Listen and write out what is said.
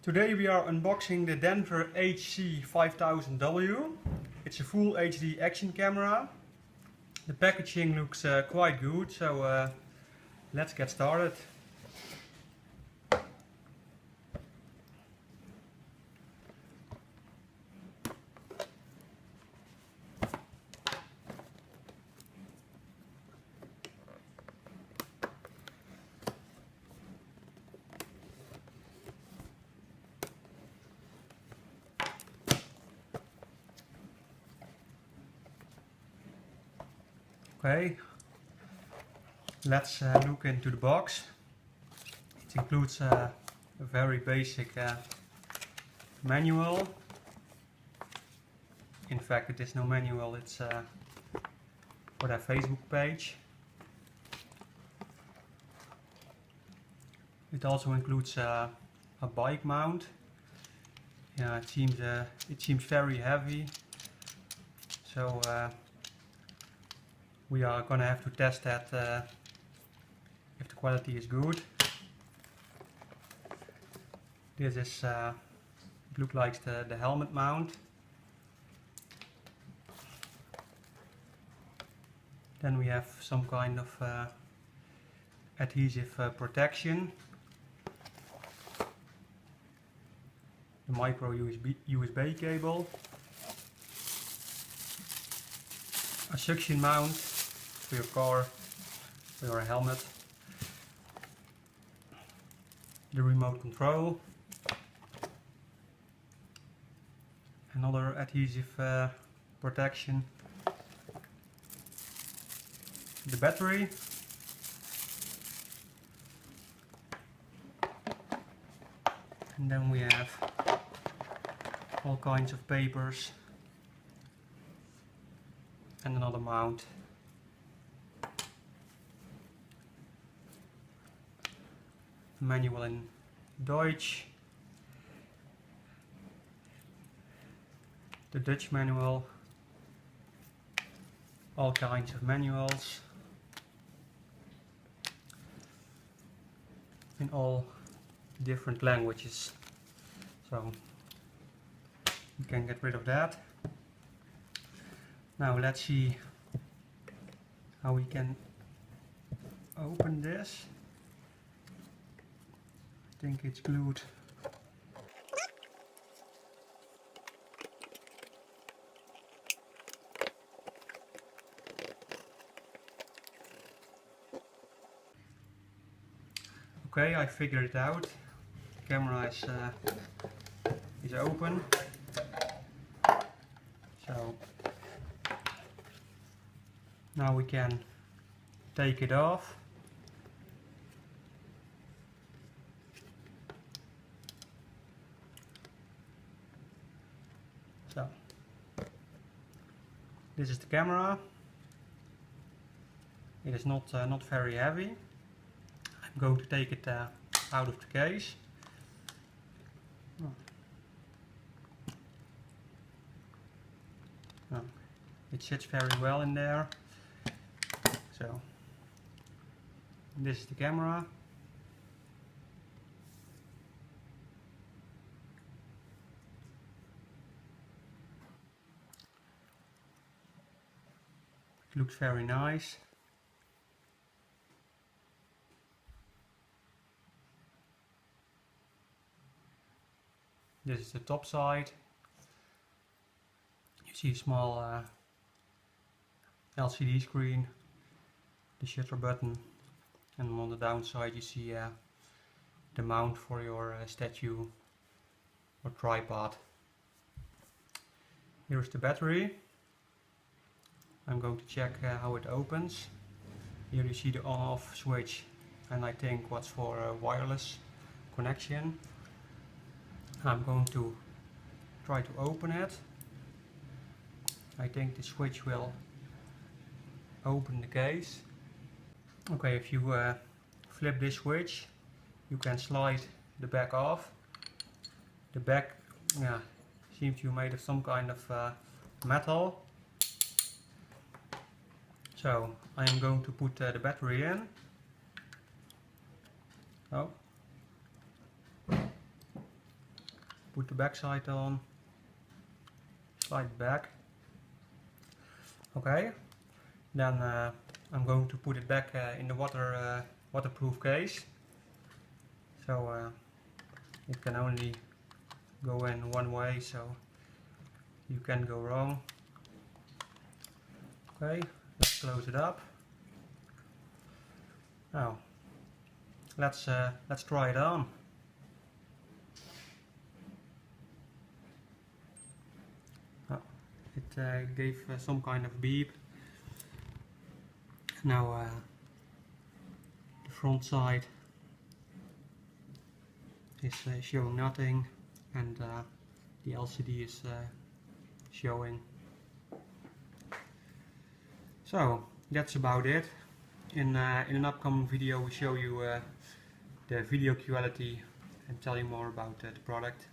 Today we are unboxing the Denver AC-5000W. It's a full HD action camera. The packaging looks quite good, so let's get started. Okay, let's look into the box. It includes a very basic manual. In fact, it is no manual, it's for their Facebook page. It also includes a bike mount. Yeah, it seems very heavy. So we are gonna have to test that if the quality is good. This is looks like the helmet mount. Then we have some kind of adhesive protection. The micro USB cable. A suction mount for your car, for your helmet. The remote control. Another adhesive protection. The battery. And then we have all kinds of papers. And another mount. Manual in Deutsch. The Dutch manual. All kinds of manuals. In all different languages. So you can get rid of that. Now let's see how we can open this. I think it's glued. Okay, I figured it out. The camera is open. So now we can take it off. So this is the camera. It is not very heavy. I'm going to take it out of the case. It sits very well in there. So this is the camera. It looks very nice. This is the top side. You see a small LCD screen, the shutter button, and on the downside you see the mount for your statue or tripod. Here's the battery. I'm going to check how it opens. Here you see the on-off switch, and I think what's for a wireless connection. I'm going to try to open it. I think the switch will open the case. Okay, if you flip this switch, you can slide the back off. The back seems to be made of some kind of metal. So I am going to put the battery in. Oh. put the back side on, slide back. Okay, then I'm going to put it back in the waterproof case. So it can only go in one way, so you can go wrong. Okay, let's close it up. Now let's try it on. Oh, it gave some kind of beep. Now the front side is showing nothing, and the LCD is showing. So that's about it. In an upcoming video we show you the video quality and tell you more about the product.